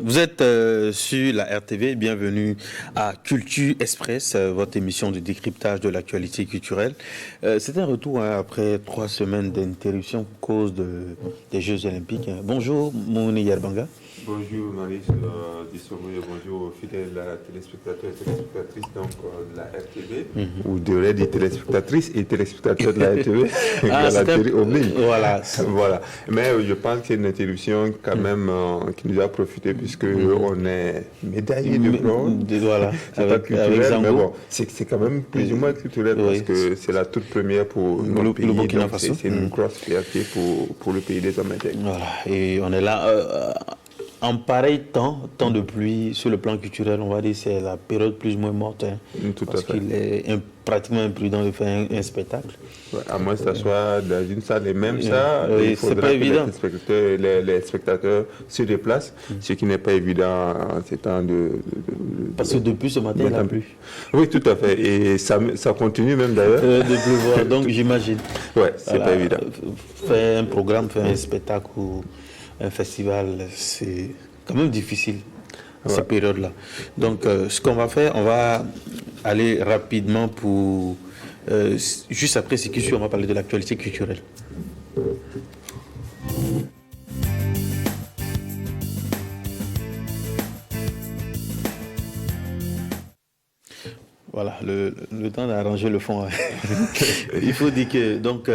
Vous êtes sur la RTV, bienvenue à Culture Express, votre émission de décryptage de l'actualité culturelle. C'est un retour après 3 semaines d'interruption à cause des Jeux Olympiques. Bonjour, Mouni Yerbanga. Bonjour Marie Dissomé, bonjour fidèles téléspectateurs et téléspectatrices de la RTV, ou devrait dire téléspectatrices et téléspectateurs de la RTV, Voilà. Voilà. Mais je pense que c'est une interruption quand même qui nous a profité puisque on est médaillé de bronze. Voilà. C'est pas culturel, mais bon, c'est quand même plus ou moins culturel parce que c'est la toute première pour notre pays. Le Burkina Faso. C'est une grosse fierté pour le pays des hommes intègres. Voilà. Et on est là. En pareil temps de pluie, sur le plan culturel, on va dire c'est la période plus ou moins morte. Parce qu'il est pratiquement imprudent de faire un spectacle. Ouais, à moins que ça soit dans une salle et même ça, il c'est pas évident. Les spectateurs se déplacent, ce qui n'est pas évident en ces temps Parce que depuis ce matin, il n'a plu. Oui, tout à fait. Et ça continue même d'ailleurs. De pleuvoir, donc j'imagine. Ouais, c'est pas évident. Faire un programme, faire un spectacle ou un festival, c'est quand même difficile à cette période-là. Donc, ce qu'on va faire, on va aller rapidement pour... juste après ce qui suit, on va parler de l'actualité culturelle. Voilà, le temps d'arranger le fond. Il faut dire que donc,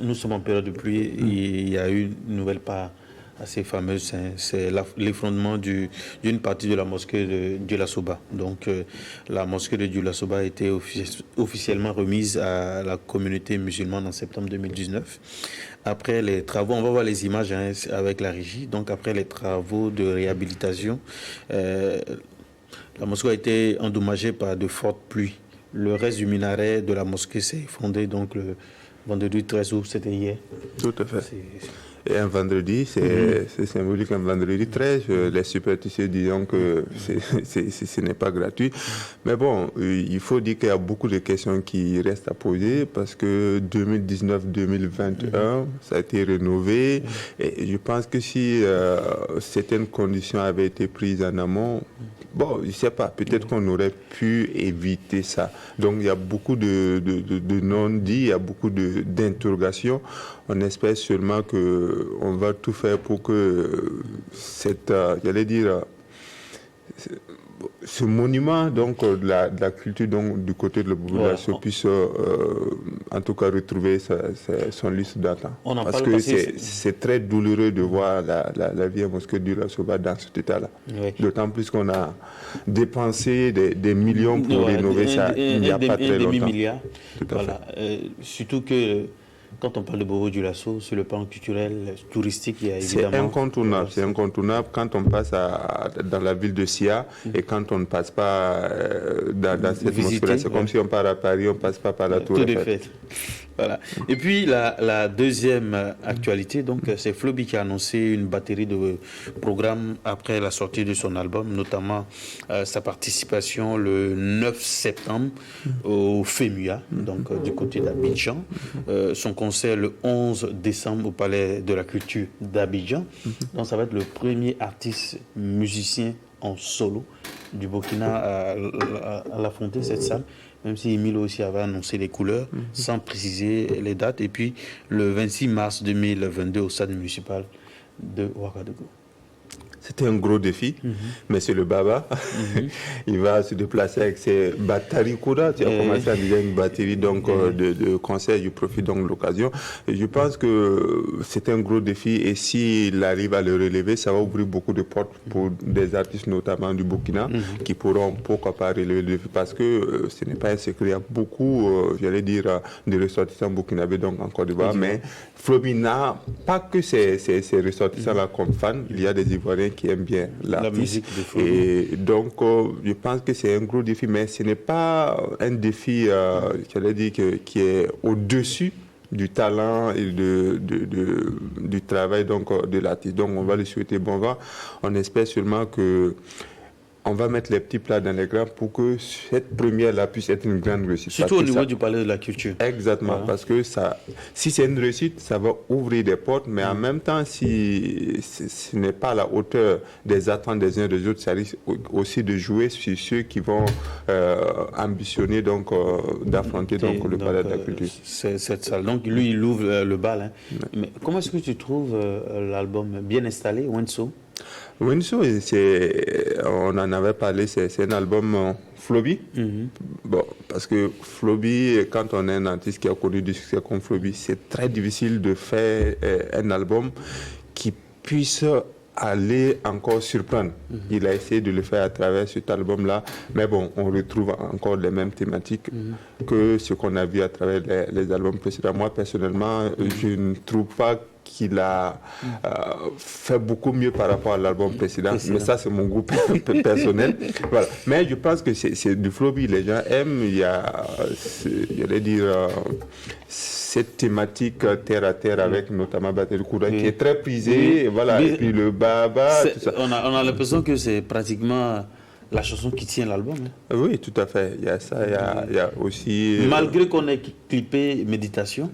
nous sommes en période de pluie. Il y a eu une nouvelle part assez fameuse, c'est l'effondrement d'une partie de la mosquée de Dioula-Soba. Donc la mosquée de Dioula-Soba a été officiellement remise à la communauté musulmane en septembre 2019. Après les travaux, on va voir les images avec la régie. Donc après les travaux de réhabilitation, la mosquée a été endommagée par de fortes pluies. Le reste du minaret de la mosquée s'est effondré donc le vendredi 13 août, c'était hier. Tout à fait. Et un vendredi, c'est symbolique, un vendredi 13, les superstitieux disons que ce n'est pas gratuit. Mais bon, il faut dire qu'il y a beaucoup de questions qui restent à poser parce que 2019-2021, ça a été rénové. Et je pense que si certaines conditions avaient été prises en amont, bon, je ne sais pas, peut-être qu'on aurait pu éviter ça. Donc il y a beaucoup de non-dits, il y a beaucoup d'interrogations. On espère seulement qu'on va tout faire pour que ce monument donc de la culture donc du côté de la population puisse en tout cas retrouver son lustre d'antan. Parce que c'est très douloureux de voir la vieille mosquée de Dioula-Soba dans cet état-là. Oui. D'autant plus qu'on a dépensé des millions pour rénover ça il n'y a pas très longtemps. Demi-milliard. Voilà. Surtout que quand on parle de Bobo Dioulasso, sur le plan culturel, touristique, il y a évidemment... C'est incontournable quand on passe dans la ville de Sia et quand on ne passe pas dans cette mosquée-là. C'est comme si on part à Paris, on ne passe pas par la Tour Eiffel. Voilà. Et puis la deuxième actualité, donc c'est Flobi qui a annoncé une batterie de programmes après la sortie de son album, notamment sa participation le 9 septembre au FEMUA, donc du côté d'Abidjan, son concert le 11 décembre au Palais de la Culture d'Abidjan. Donc ça va être le premier artiste musicien en solo du Burkina à l'affronter cette salle, même si Emile aussi avait annoncé les couleurs sans préciser les dates. Et puis le 26 mars 2022 au stade municipal de Ouagadougou. C'était un gros défi, mais c'est le Baba. Il va se déplacer avec ses batteries Koura. Tu as commencé à dire une batterie donc, de concert. Je profite donc de l'occasion. Et je pense que c'est un gros défi et s'il arrive à le relever, ça va ouvrir beaucoup de portes pour des artistes, notamment du Burkina, qui pourront pourquoi pas relever le défi parce que ce n'est pas un secret. Il y a beaucoup, de ressortissants burkinabés donc en Côte d'Ivoire, mais Flobi n'a pas que ces ressortissants-là comme fans. Il y a des Ivoiriens qui aiment bien la musique de Flobi. Et donc, je pense que c'est un gros défi, mais ce n'est pas un défi, qui est au-dessus du talent et du travail donc, de l'artiste. Donc, on va lui souhaiter bon vent. On espère seulement que on va mettre les petits plats dans les grands pour que cette première-là puisse être une grande réussite. Surtout au niveau du palais de la culture. Exactement, voilà. Parce que si c'est une réussite, ça va ouvrir des portes, mais en même temps, si ce n'est pas à la hauteur des attentes des uns des autres, ça risque aussi de jouer sur ceux qui vont ambitionner d'affronter le palais de la culture. Cette salle. Donc lui, il ouvre le bal. Hein. Ouais. Mais comment est-ce que tu trouves l'album bien installé, Wenso? Wenso, on en avait parlé, c'est un album Flobi. Bon, parce que Flobi, quand on est un artiste qui a connu du succès comme Flobi, c'est très difficile de faire un album qui puisse aller encore surprendre. Il a essayé de le faire à travers cet album-là, mais bon, on retrouve encore les mêmes thématiques que ce qu'on a vu à travers les albums précédents. Moi, personnellement, je ne trouve pas qu'il a fait beaucoup mieux par rapport à l'album précédent. Mais ça, c'est mon goût personnel. Voilà. Mais je pense que c'est du Flobi. Les gens aiment. Il y a, j'allais dire, cette thématique terre à terre avec notamment Batterie Kouda qui est très prisée. Et voilà. Et puis le Baba, tout ça. On a l'impression que c'est pratiquement la chanson qui tient l'album. Hein. Oui, tout à fait. Il y a ça, il y a aussi... Malgré qu'on ait clippé Méditation.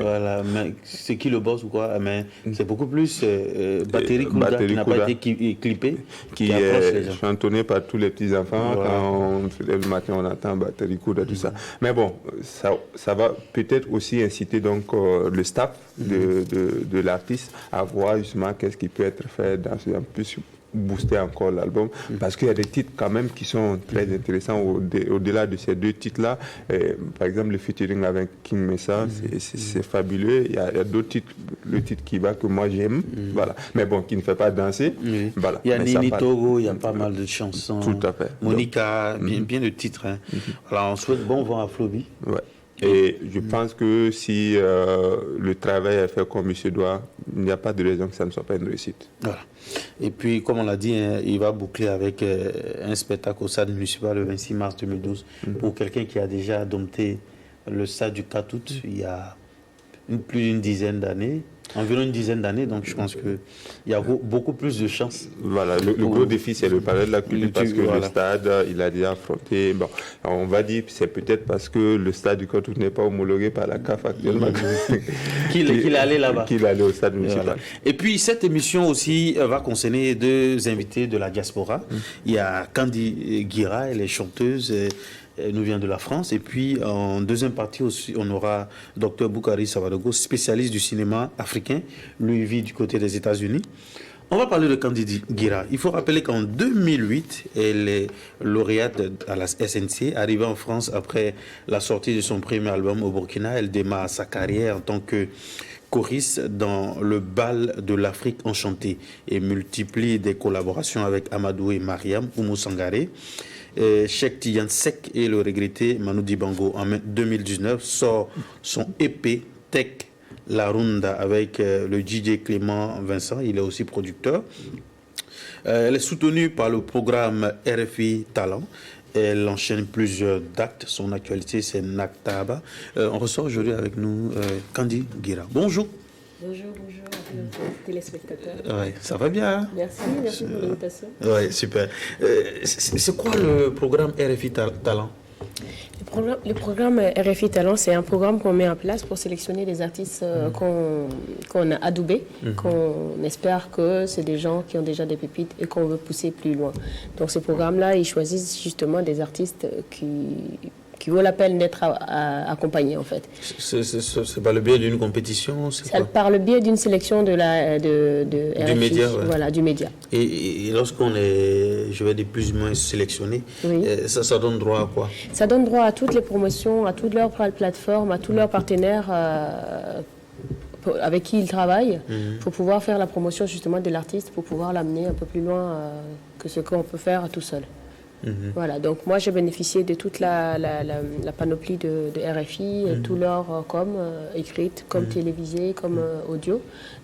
Voilà, mais c'est qui le boss ou quoi? Mais c'est beaucoup plus Batterie Kouda qui n'a pas été clippé. Qui est chantonné par tous les petits-enfants. Voilà. Quand on se lève le matin, on entend Batterie Kouda, tout ça. Mais bon, ça va peut-être aussi inciter donc le staff de l'artiste à voir justement qu'est-ce qui peut être fait dans ce plus booster encore l'album parce qu'il y a des titres quand même qui sont très intéressants au-delà de ces deux titres-là. Par exemple, le featuring avec King Messa, c'est fabuleux. Il y a d'autres titres, le titre qui va que moi j'aime, voilà. Mais bon, qui ne fait pas danser. Voilà. Il y a Nini Togo, il y a pas mal de chansons. Tout à fait. Monica, bien de titres. Hein. Alors on souhaite bon vent à Flobi. Ouais. Et je pense que si le travail est fait comme il se doit, il n'y a pas de raison que ça ne soit pas une réussite. Voilà. Et puis, comme on l'a dit, hein, il va boucler avec un spectacle au stade municipal le 26 mars 2012. Pour quelqu'un qui a déjà dompté le stade du 4 août, il y a plus d'une dizaine d'années. Environ une dizaine d'années, donc je pense qu'il y a beaucoup plus de chances. Voilà, le gros défi, c'est le palais de la culture, parce que le stade, il a déjà affronté. Bon, on va dire que c'est peut-être parce que le stade du Cotonou n'est pas homologué par la CAF actuellement. qu'il est allé là-bas. Qu'il est allé au stade municipal. Voilà. Et puis, cette émission aussi va concerner deux invités de la diaspora. Il y a Candy Guira, elle est chanteuse. Elle nous vient de la France. Et puis, en deuxième partie aussi, on aura Dr Boukari Savadogo, spécialiste du cinéma africain. Lui, vit du côté des États-Unis. On va parler de Candy Guira. Il faut rappeler qu'en 2008, elle est lauréate à la SNC. Arrivée en France après la sortie de son premier album au Burkina, elle démarre sa carrière en tant que choriste dans le bal de l'Afrique enchantée et multiplie des collaborations avec Amadou et Mariam Oumou Sangaré. Cheikh Tidiane Seck et le regretté Manu Dibango en 2019 sort son EP Tech La Runda avec le DJ Clément Vincent, il est aussi producteur. Elle est soutenue par le programme RFI Talent. Elle enchaîne plusieurs dates. Son actualité, c'est Naktaba. On ressort aujourd'hui avec nous Candy Guira. Bonjour. Bonjour à tous les téléspectateurs. Ouais, ça va bien. Hein? Merci pour l'invitation. Oui, super. C'est quoi le programme RFI Talent? Le programme RFI Talent, c'est un programme qu'on met en place pour sélectionner des artistes qu'on a adoubés, qu'on espère que c'est des gens qui ont déjà des pépites et qu'on veut pousser plus loin. Donc ce programme-là, ils choisissent justement des artistes qui vaut la peine d'être accompagnés en fait. C'est par le biais d'une compétition? Par le biais d'une sélection de RFI, du média, ouais. Voilà, du média. Et lorsqu'on est, je vais dire, plus ou moins sélectionné, oui. Ça donne droit à quoi? Ça donne droit à toutes les promotions, à toutes leurs plateformes, à tous leurs partenaires avec qui ils travaillent, pour pouvoir faire la promotion justement de l'artiste, pour pouvoir l'amener un peu plus loin que ce qu'on peut faire tout seul. Voilà, donc moi j'ai bénéficié de toute la panoplie de RFI, tout leur comme écrite, comme télévisée, comme audio.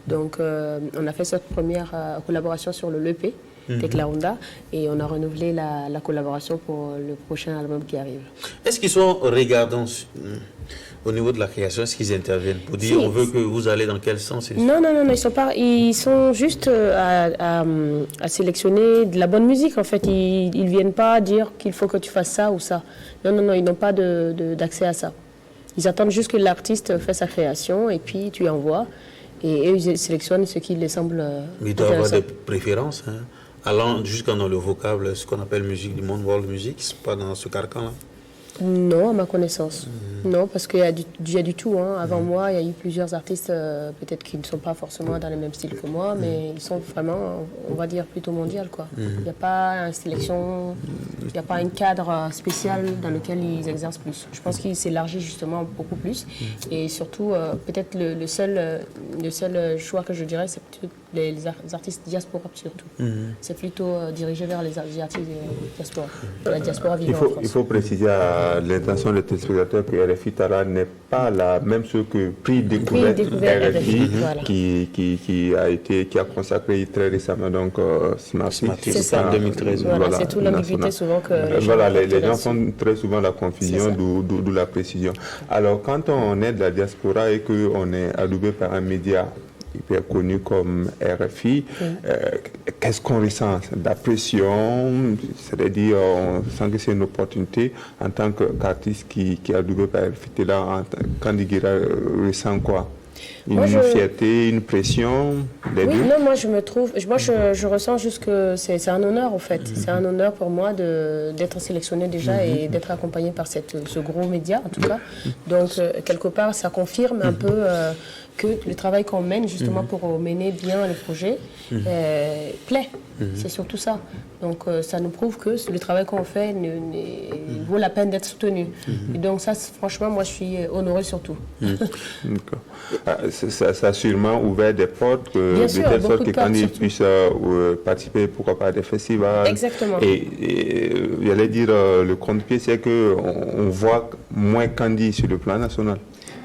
Donc on a fait cette première collaboration sur le EP Teklaonda, et on a renouvelé la collaboration pour le prochain album qui arrive. Est-ce qu'ils sont regardants au niveau de la création? Est-ce qu'ils interviennent pour dire on veut que vous allez dans quel sens? Non, ils sont juste à sélectionner de la bonne musique en fait. Ils viennent pas dire qu'il faut que tu fasses ça ou ça. Non, ils n'ont pas d'accès à ça. Ils attendent juste que l'artiste fasse sa création et puis tu envoies. Et eux, ils sélectionnent ce qui les semble Mais il doit y avoir des préférences, hein, allant jusqu'à dans le vocable, ce qu'on appelle musique du monde, world music, c'est pas dans ce carcan-là. Non, à ma connaissance. Non, parce qu'il y a du tout. Hein. Avant moi, il y a eu plusieurs artistes, peut-être qui ne sont pas forcément dans le même style que moi, mais ils sont vraiment, on va dire, plutôt mondial, quoi. Il n'y a pas une sélection, il n'y a pas un cadre spécial dans lequel ils exercent plus. Je pense qu'ils s'élargissent justement beaucoup plus. Et surtout, peut-être le seul choix que je dirais, c'est plutôt les artistes diaspora surtout. C'est plutôt dirigé vers les artistes diaspora, la diaspora vivant en France. Il faut préciser à l'intention des téléspectateurs que RFI Tara n'est pas la même chose que Prix Découverte RFI, voilà. qui a consacré très récemment donc Smarty. C'est ça, en 2013. Voilà, c'est toute l'ambiguïté souvent que les gens font très souvent la confusion, d'où la précision. Alors quand on est de la diaspora et qu'on est adoubé par un média hyper connu comme RFI, qu'est-ce qu'on ressent? De la pression, c'est-à-dire on sent que c'est une opportunité en tant qu'artiste qui est adoubé par RFI. Là, Kandigira ressent quoi? Une fierté, une pression, les deux? Non, moi je ressens juste que c'est un honneur en fait. C'est un honneur pour moi d'être sélectionné déjà et d'être accompagné par ce gros média en tout cas. Donc quelque part ça confirme un peu que le travail qu'on mène justement pour mener bien le projet plaît. C'est surtout ça. Donc ça nous prouve que le travail qu'on fait vaut la peine d'être soutenu. Et donc ça, franchement, moi je suis honorée surtout. Ça a sûrement ouvert des portes de telle sorte que quand ils puissent participer, pourquoi pas, à des festivals. Exactement. Et j'allais dire, le contre-pied, c'est qu'on voit moins Kandi sur le plan national.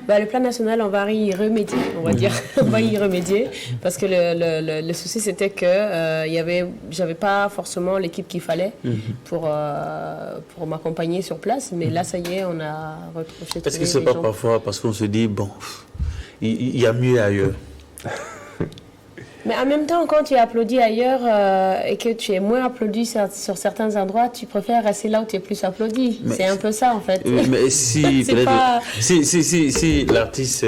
Le plan national, on va y remédier, on va dire. On va y remédier parce que le souci, c'était que j'avais pas forcément l'équipe qu'il fallait pour m'accompagner sur place. Mais là, ça y est, on a retrouvé. Est-ce que c'est pas parfois parce qu'on se dit, bon, il y a mieux ailleurs? Mais en même temps, quand tu es applaudi ailleurs et que tu es moins applaudi sur certains endroits, tu préfères rester là où tu es plus applaudi. C'est un peu ça, en fait. Mais si l'artiste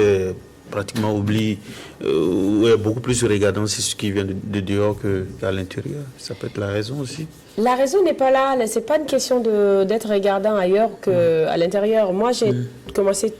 pratiquement oublie ou est beaucoup plus regardant, c'est ce qui vient de dehors qu'à l'intérieur. Ça peut être la raison aussi. La raison n'est pas là. C'est pas une question d'être regardant ailleurs qu'à l'intérieur. Moi, j'ai commencé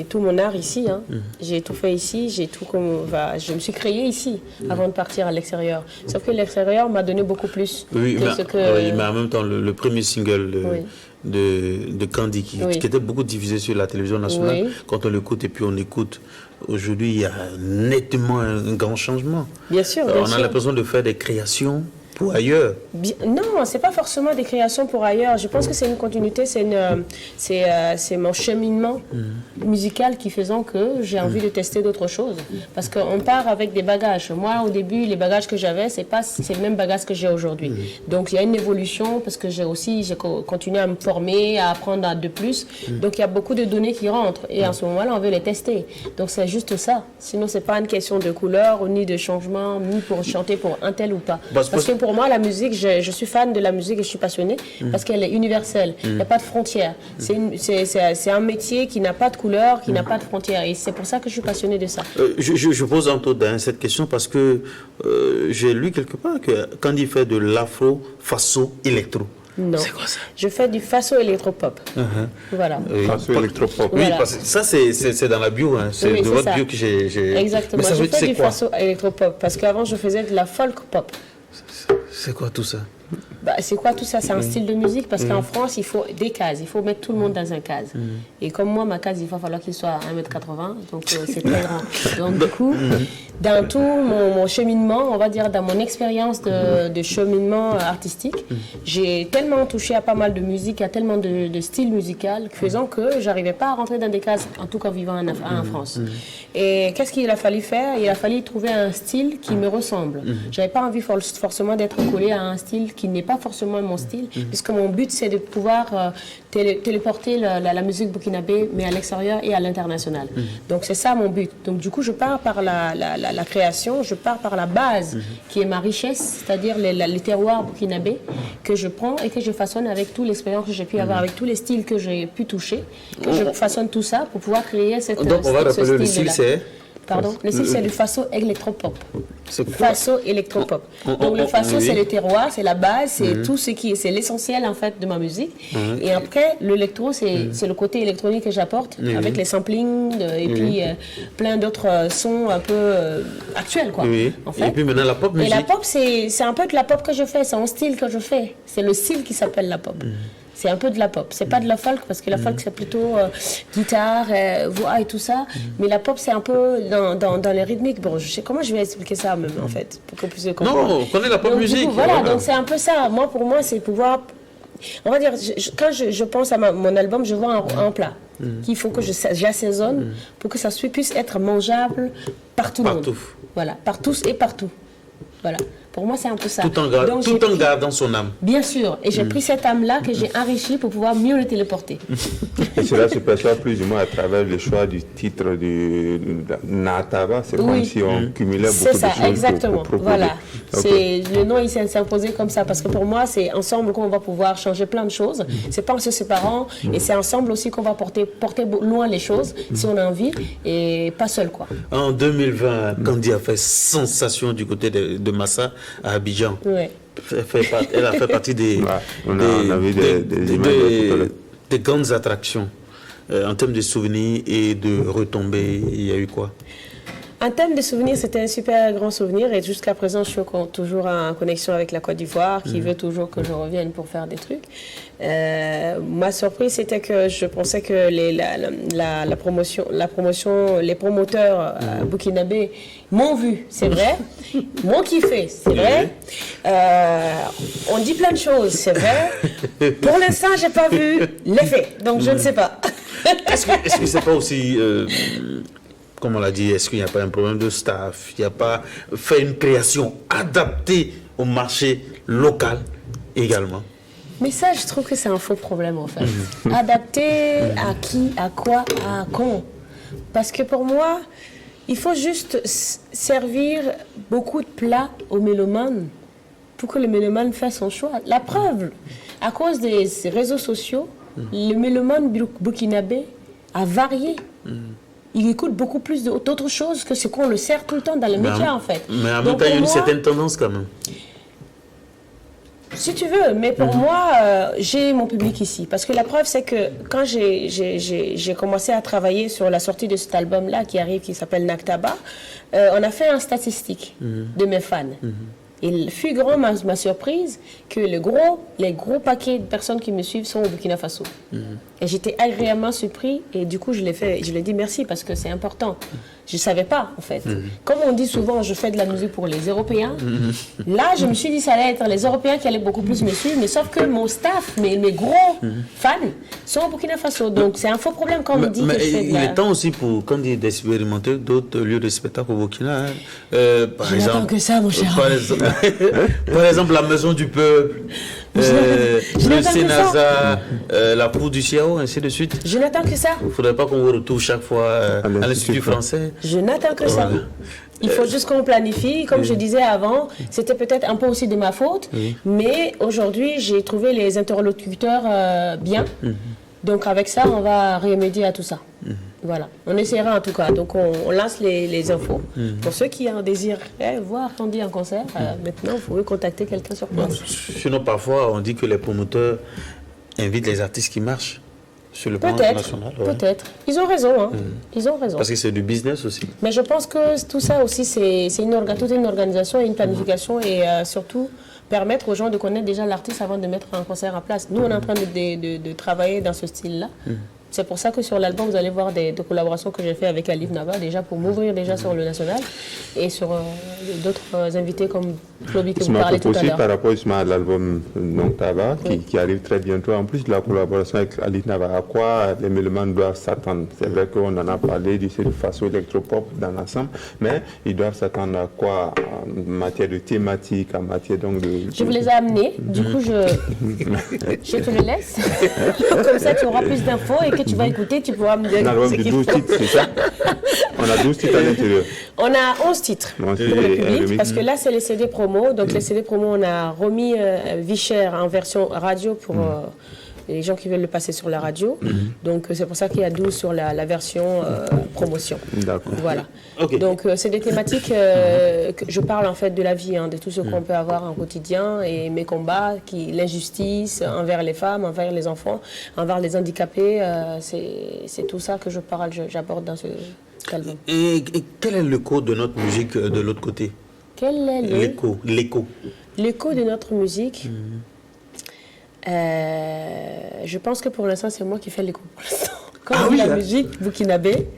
tout mon art ici. Hein. J'ai tout fait ici. Je me suis créée ici avant de partir à l'extérieur. Sauf que l'extérieur m'a donné beaucoup plus. Oui, mais en même temps, le premier single de Kandi qui était beaucoup diffusé sur la télévision nationale, quand on l'écoute et puis on écoute, aujourd'hui, il y a nettement un grand changement. Bien sûr. On a l'impression de faire des créations pour ailleurs. Non, c'est pas forcément des créations pour ailleurs. Je pense que c'est une continuité, c'est mon cheminement musical qui faisant que j'ai envie de tester d'autres choses. Parce qu'on part avec des bagages. Moi, au début, les bagages que j'avais, c'est le même bagage que j'ai aujourd'hui. Donc, il y a une évolution parce que j'ai continué à me former, à apprendre de plus. Donc, il y a beaucoup de données qui rentrent. Et en ce moment-là, on veut les tester. Donc, c'est juste ça. Sinon, c'est pas une question de couleur, ni de changement, ni pour chanter pour un tel ou pas. Parce que pour moi, la musique, je suis fan de la musique et je suis passionnée parce qu'elle est universelle. Il n'y a pas de frontières. C'est un métier qui n'a pas de couleur, qui n'a pas de frontières. Et c'est pour ça que je suis passionnée de ça. Je pose cette question parce que j'ai lu quelque part que quand il fait de l'afro-faso électro. Non. C'est quoi ça? Je fais du faso électropop. Voilà. Faso électropop. Oui, parce que ça, c'est dans la bio. Hein. C'est de votre bio que j'ai... Exactement. Mais ça je fais du faso électropop parce qu'avant, je faisais de la folk pop. C'est quoi tout ça? C'est quoi tout ça? C'est un style de musique parce qu'en France, il faut des cases. Il faut mettre tout le monde dans une case. Et comme moi, ma case, il va falloir qu'il soit à 1m80. Donc, c'est très grand. Donc, du coup, dans tout mon cheminement, on va dire dans mon expérience de cheminement artistique, j'ai tellement touché à pas mal de musique, à tellement de styles musicaux, faisant que j'arrivais pas à rentrer dans des cases, en tout cas vivant en France. Et qu'est-ce qu'il a fallu faire? Il a fallu trouver un style qui me ressemble. J'avais pas envie forcément d'être collée à un style qui n'est pas forcément mon style, puisque mon but c'est de pouvoir téléporter la musique burkinabé, mais à l'extérieur et à l'international. Donc c'est ça mon but. Donc du coup je pars par la création, je pars par la base qui est ma richesse, c'est-à-dire les terroirs burkinabés que je prends et que je façonne avec toute l'expérience que j'ai pu avoir, avec tous les styles que j'ai pu toucher, que je façonne tout ça pour pouvoir créer cette Donc on va rappeler le style, c'est... Pardon, le style c'est du faso électropop. Faso électropop. Donc le faso c'est le terroir, c'est la base, c'est tout ce qui c'est l'essentiel en fait de ma musique. Et après l'électro c'est le côté électronique que j'apporte avec les samplings et puis plein d'autres sons un peu actuels quoi. En fait. Et puis maintenant la pop musique. Et la pop c'est un peu de la pop que je fais, c'est un style que je fais. C'est le style qui s'appelle la pop. C'est un peu de la pop. C'est pas de la folk parce que la folk c'est plutôt guitare, voix et tout ça. Mais la pop c'est un peu dans les rythmiques. Bon, je sais comment je vais expliquer ça même en fait pour qu'on puisse comprendre. Non, on connaît la pop donc, musique. Du coup, voilà, donc c'est un peu ça. Moi pour moi c'est pouvoir. On va dire quand je pense à mon album, je vois un plat qu'il faut que j'assaisonne pour que ça puisse être mangeable par tout le monde. Voilà, par tous et partout. Voilà. Pour moi, c'est un peu ça. Tout en gardant son âme. Bien sûr. Et j'ai pris cette âme-là que j'ai enrichie pour pouvoir mieux le téléporter. Et cela se perçoit plus ou moins à travers le choix du titre de Nataba. C'est comme si on cumulait beaucoup de choses. C'est ça, exactement. Pour voilà. Le nom, il s'est imposé comme ça. Parce que pour moi, c'est ensemble qu'on va pouvoir changer plein de choses. C'est pas en se séparant. Et c'est ensemble aussi qu'on va porter loin les choses, si on a envie. Et pas seul, quoi. En 2020, Kandi a fait sensation du côté de Massa à Abidjan. Ouais. Elle a fait partie des grandes attractions. En termes de souvenirs et de retombées, il y a eu quoi? En termes de souvenirs, c'était un super grand souvenir et jusqu'à présent, je suis toujours en connexion avec la Côte d'Ivoire qui veut toujours que je revienne pour faire des trucs. Ma surprise, c'était que je pensais que la promotion, les promoteurs burkinabés m'ont vu, c'est vrai, m'ont kiffé, c'est vrai. On dit plein de choses, c'est vrai. Pour l'instant, j'ai pas vu l'effet, donc je ne sais pas. Est-ce que c'est pas aussi... comme on l'a dit, est-ce qu'il n'y a pas un problème de staff? Il n'y a pas fait une création adaptée au marché local également? Mais ça, je trouve que c'est un faux problème en fait. Adapté à qui, à quoi, à quand? Parce que pour moi, il faut juste servir beaucoup de plats aux mélomanes pour que le mélomane fasse son choix. La preuve, à cause des réseaux sociaux, le mélomane burkinabé a varié. Il écoute beaucoup plus d'autres choses que ce qu'on le sert tout le temps dans les médias, en fait. Mais en même temps, il y a une certaine tendance quand même. Si tu veux, mais pour moi, j'ai mon public ici. Parce que la preuve, c'est que quand j'ai commencé à travailler sur la sortie de cet album-là qui arrive, qui s'appelle Naktaba, on a fait un statistique de mes fans. Et il fut grand ma surprise que les gros paquets de personnes qui me suivent sont au Burkina Faso. Et j'étais agréablement surpris et du coup je l'ai dit merci parce que c'est important. Je ne savais pas en fait. Comme on dit souvent, je fais de la musique pour les Européens. Là, je me suis dit ça allait être les Européens qui allaient beaucoup plus me suivre, mais sauf que mon staff, mes gros fans sont au Burkina Faso. Donc c'est un faux problème quand on me dit que je fais de la... Il est temps aussi pour quand il d'expérimenter d'autres lieux de spectacle au Burkina. Par exemple, que ça, mon cher. Par exemple, la Maison du Peuple, le Sénasa, la Cour du Ciao, ainsi de suite. Je n'attends que ça. Il ne faudrait pas qu'on vous retrouve chaque fois à l'Institut français. Je n'attends que ça. Il faut juste qu'on planifie. Comme je disais avant, c'était peut-être un peu aussi de ma faute. Mais aujourd'hui, j'ai trouvé les interlocuteurs bien. Donc avec ça, on va remédier à tout ça. Voilà, on essaiera en tout cas. Donc on lance les infos. Pour ceux qui en désireraient voir Kandi en concert, maintenant, vous pouvez contacter quelqu'un sur place. Sinon, parfois, on dit que les promoteurs invitent les artistes qui marchent sur le plan international. Peut-être. Ils ont raison. Hein. Ils ont raison. Parce que c'est du business aussi. Mais je pense que tout ça aussi, c'est toute une organisation et une planification et surtout permettre aux gens de connaître déjà l'artiste avant de mettre un concert en place. Nous, on est en train de travailler dans ce style-là C'est pour ça que sur l'album, vous allez voir des collaborations que j'ai fait avec Alif Nava, déjà pour m'ouvrir déjà sur le national, et sur d'autres invités comme Flobi que vous parlez tout à l'heure. Par rapport à l'album Tava, qui arrive très bientôt, en plus de la collaboration avec Alif Nava, à quoi les mélomanes doivent s'attendre? C'est vrai qu'on en a parlé du façon électropop dans l'ensemble, mais ils doivent s'attendre à quoi en matière de thématique, en matière donc de... Je vous les ai amenés, du coup je te les laisse. Comme ça tu auras plus d'infos et que tu vas écouter, tu pourras me dire... Un album de 12 titres, c'est ça? On a 12 titres à l'intérieur. On a 11 titres pour le public, parce que là c'est les CD promo. Donc les CD promo, on a remis Vicher en version radio pour... les gens qui veulent le passer sur la radio. Donc c'est pour ça qu'il y a 12 sur la version promotion. D'accord. Voilà. Okay. Donc c'est des thématiques que je parle en fait de la vie, de tout ce qu'on peut avoir en quotidien et mes combats, l'injustice envers les femmes, envers les enfants, envers les handicapés. C'est tout ça que je parle, j'aborde dans ce album. Et quel est l'écho de notre musique de l'autre côté? Quel est l'écho? L'écho de notre musique. Je pense que pour l'instant, c'est moi qui fais l'écho pour l'instant. Comme la musique burkinabé,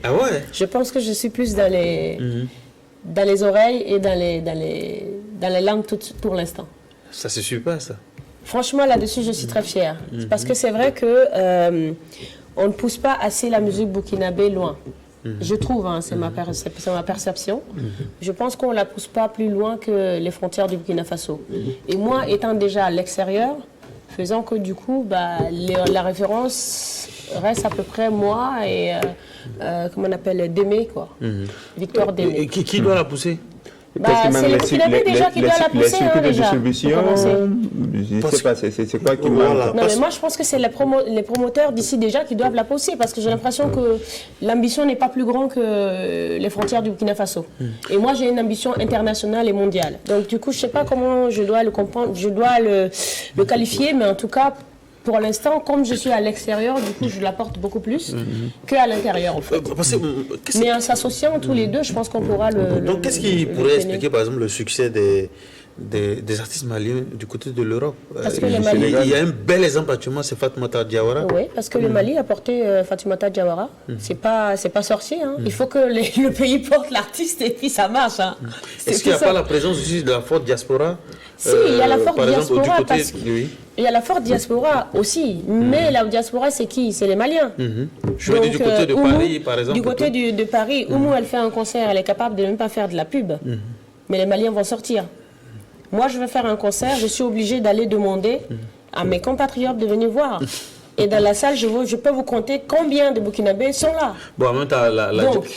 je pense que je suis plus dans les oreilles et dans les langues pour l'instant. Ça, c'est super, ça. Franchement, là-dessus, je suis très fière. Parce que c'est vrai que on ne pousse pas assez la musique burkinabé loin. Je trouve, c'est ma perception. Je pense qu'on ne la pousse pas plus loin que les frontières du Burkina Faso. Et moi, étant déjà à l'extérieur, faisant que du coup, la référence reste à peu près moi et, comment on appelle, Démé, quoi. Victoire Démé. Et qui doit la pousser? C'est le Burkinabé déjà qui doit la pousser. Les circuits de déjà, distribution, je ne sais pas, c'est quoi qui manque? Non, mais moi je pense que c'est les promoteurs d'ici déjà qui doivent la pousser, parce que j'ai l'impression que l'ambition n'est pas plus grande que les frontières du Burkina Faso. Et moi j'ai une ambition internationale et mondiale. Donc du coup je ne sais pas comment je dois le comprendre, je dois le qualifier, mais en tout cas pour l'instant, comme je suis à l'extérieur, du coup, je l'apporte beaucoup plus qu'à l'intérieur, en fait. Mais en s'associant tous les deux, je pense qu'on pourra Donc, qu'est-ce qui pourrait expliquer, par exemple, le succès des artistes maliens du côté de l'Europe? Il y a un bel exemple actuellement, c'est Fatoumata Diawara. Oui, parce que le Mali a porté Fatoumata Diawara. C'est pas sorcier. Il faut que le pays porte l'artiste et puis ça marche. Est-ce qu'il n'y a pas la présence aussi de la forte diaspora? Si, il y a la forte diaspora. Il y a la forte diaspora aussi. Mais la diaspora, c'est qui? C'est les Maliens. Je veux dire du côté de Paris, par exemple. Du côté de Paris, Oumou, elle fait un concert, elle est capable de même pas faire de la pub. Mais les Maliens vont sortir. Moi, je vais faire un concert, je suis obligée d'aller demander à mes compatriotes de venir voir. Et dans la salle, je peux vous compter combien de Burkinabés sont là. Bon, en même temps,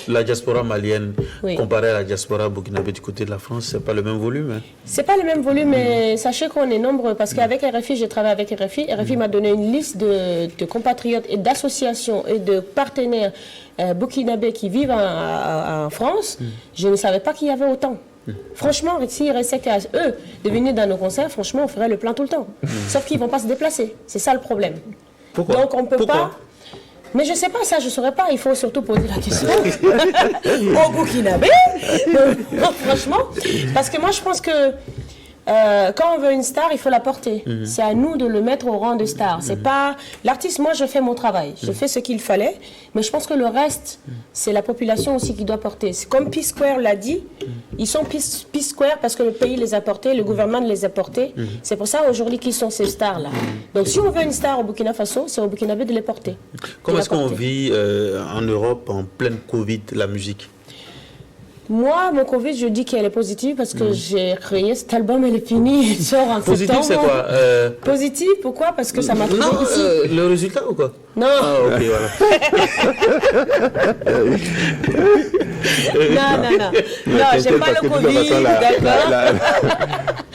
la diaspora malienne, comparée à la diaspora burkinabé du côté de la France, c'est pas le même volume. C'est pas le même volume, mais sachez qu'on est nombreux. Parce qu'avec RFI, j'ai travaillé avec RFI. RFI m'a donné une liste de compatriotes et d'associations et de partenaires burkinabés qui vivent en France. Je ne savais pas qu'il y avait autant. Franchement, s'il restait qu'à eux de venir dans nos concerts, franchement, on ferait le plein tout le temps. Sauf qu'ils ne vont pas se déplacer. C'est ça le problème. Pourquoi? Donc on ne peut pas. Mais je ne sais pas, ça je ne saurais pas. Il faut surtout poser la question au Burkinabé. Non, franchement. Parce que moi je pense que quand on veut une star, il faut la porter. C'est à nous de le mettre au rang de star. C'est pas l'artiste. Moi, je fais mon travail. Je fais ce qu'il fallait. Mais je pense que le reste, c'est la population aussi qui doit porter. C'est comme Peace Square l'a dit. Ils sont Peace Square parce que le pays les a portés, le gouvernement les a portés. C'est pour ça aujourd'hui qu'ils sont ces stars-là. Donc, si on veut une star au Burkina Faso, c'est au Burkinabé de les porter. Comment est-ce qu'on vit en Europe en pleine Covid la musique? Moi, mon Covid, je dis qu'elle est positive parce que j'ai créé cet album, elle est finie, il sort en septembre. Positif, c'est quoi Positif, pourquoi? Parce que ça m'a trouvé ici. Le résultat ou quoi? Non. Ah, ok, voilà. Non, j'ai pas le Covid, d'accord.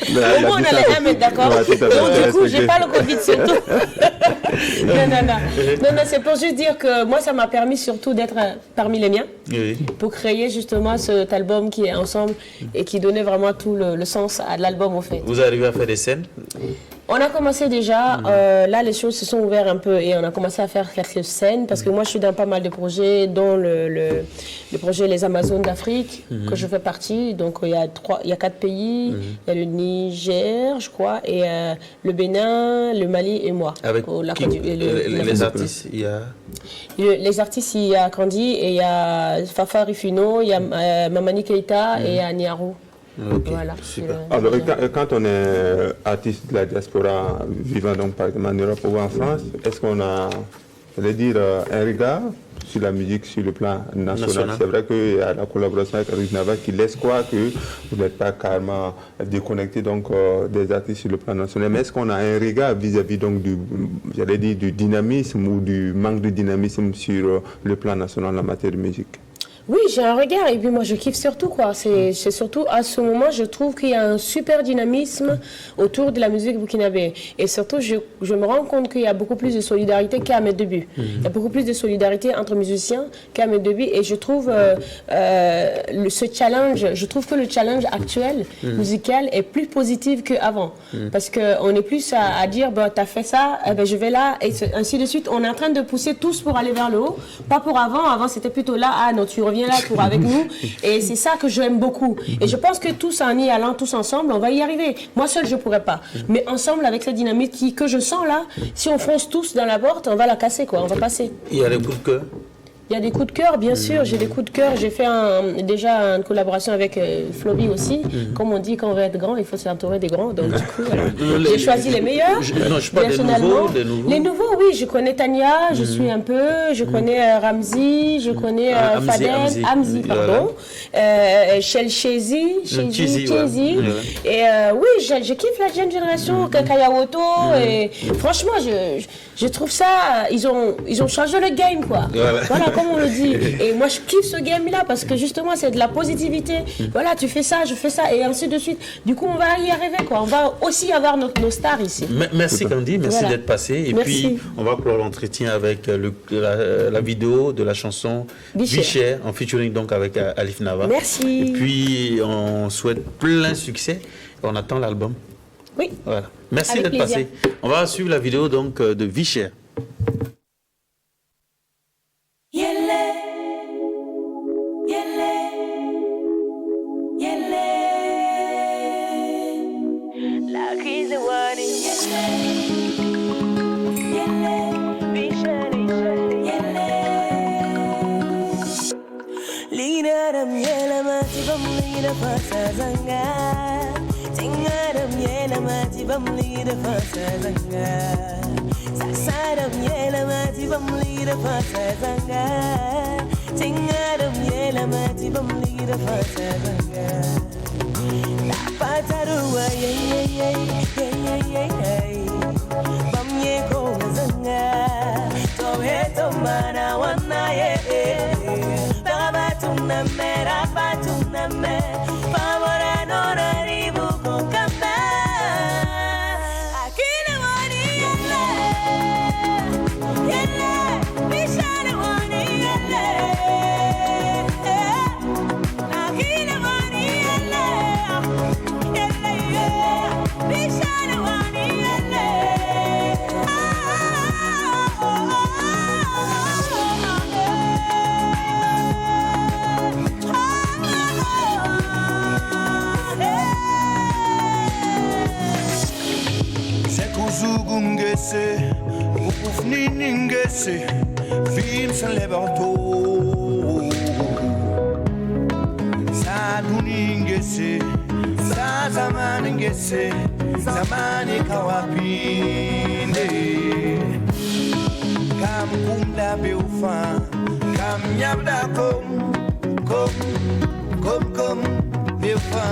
Au moins, on allait mettre d'accord. Donc, du coup, j'ai pas le Covid surtout. Non, c'est pour juste dire que moi, ça m'a permis surtout d'être parmi les miens. Pour créer justement cet album qui est ensemble et qui donnait vraiment tout le sens à l'album, en fait. Vous arrivez à faire des scènes? On a commencé déjà, là les choses se sont ouvertes un peu et on a commencé à faire quelques scènes parce que moi je suis dans pas mal de projets, dont le projet Les Amazones d'Afrique, que je fais partie. Donc il y a 4 pays, il y a le Niger, je crois, et le Bénin, le Mali et moi. Avec les artistes, il y a... Les artistes, il y a Kandi et il y a Fafa Rifuno, il y a Mamani Keita et il y a Niaru. Okay, voilà. Alors, quand on est artiste de la diaspora vivant donc par exemple en Europe ou en France, est-ce qu'on a, un regard sur la musique sur le plan national? C'est vrai qu'il y a la collaboration avec Alif Nava qui laisse croire que vous n'êtes pas carrément déconnecté donc des artistes sur le plan national. Mais est-ce qu'on a un regard vis-à-vis donc du dynamisme ou du manque de dynamisme sur le plan national en matière de musique? Oui, j'ai un regard et puis moi je kiffe surtout quoi. C'est surtout à ce moment je trouve qu'il y a un super dynamisme autour de la musique burkinabé et surtout je me rends compte qu'il y a beaucoup plus de solidarité qu'à mes débuts. Il y a beaucoup plus de solidarité entre musiciens qu'à mes débuts et je trouve ce challenge, je trouve que le challenge actuel musical est plus positif qu'avant parce qu'on est plus à dire bah, t'as fait ça, eh ben, je vais là et ainsi de suite. On est en train de pousser tous pour aller vers le haut, pas pour avant c'était plutôt là, ah non tu reviens là pour avec nous et c'est ça que j'aime beaucoup et je pense que tous en y allant tous ensemble on va y arriver. Moi seul je pourrais pas mais ensemble avec la dynamique que je sens là, si on fonce tous dans la porte on va la casser quoi, on va passer. Il y a des coups de cœur? Il y a des coups de cœur, bien sûr, j'ai des coups de cœur. J'ai fait déjà une collaboration avec Floby aussi. Comme on dit, quand on veut être grand, il faut s'entourer des grands. Donc, du coup, voilà. J'ai choisi les meilleurs. Non, je parle des nouveaux. Les nouveaux, oui, je connais Tania, je suis un peu. Je connais Ramzi, je connais Fadel, Hamzi, pardon. Chezi. Et oui, je kiffe la jeune génération, Kakayawoto. Et franchement, je trouve ça, ils ont changé le game, quoi. Voilà, comme on le dit. Et moi, je kiffe ce game-là parce que justement, c'est de la positivité. Voilà, tu fais ça, je fais ça, et ainsi de suite. Du coup, on va y arriver, quoi. On va aussi avoir nos stars ici. Merci, Kandi. Merci d'être passé. Et puis, on va clore l'entretien avec la vidéo de la chanson Bichère, en featuring donc avec Alif Nava. Merci. Et puis, on souhaite plein succès. On attend l'album. Oui. Voilà. Merci d'être passé. On va suivre la vidéo donc de Bichère. Zamani kawapinde kam kumda beufa kam nyabda kom beufa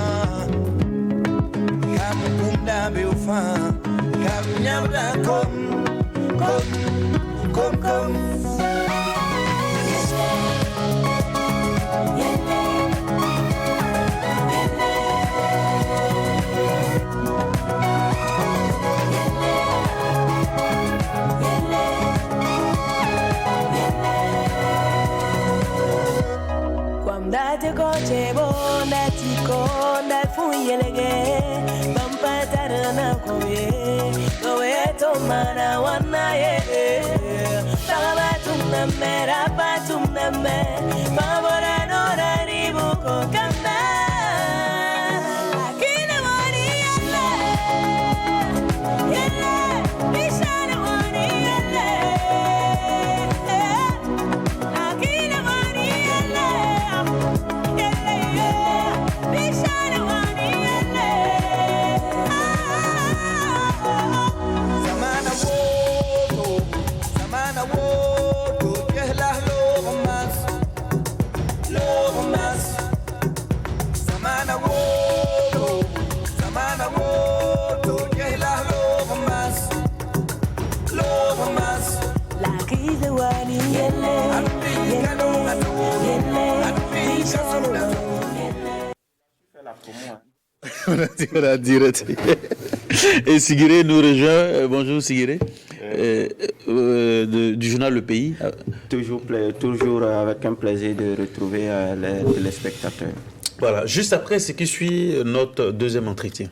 kam kumda beufa kam nyabda kom Dati kochebo, dati ko, dati fuyelege, bampa tarana koye, mera patumname Pavora nora ribuko kame Akina wani yale Yale Bishana wani yale Akina wani yale Yale Bishana wani yale Zamana woto Yehla lomas Zamana woto Yehla lomas La kile wani yele On a direct. Et Sigiré nous rejoint. Bonjour Sigiré. Du journal Le Pays. Toujours avec un plaisir de retrouver les téléspectateurs. Voilà, juste après ce qui suit notre deuxième entretien.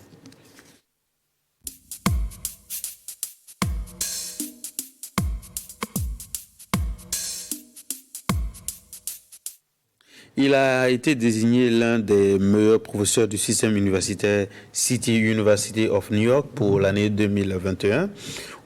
Il a été désigné l'un des meilleurs professeurs du système universitaire City University of New York pour l'année 2021.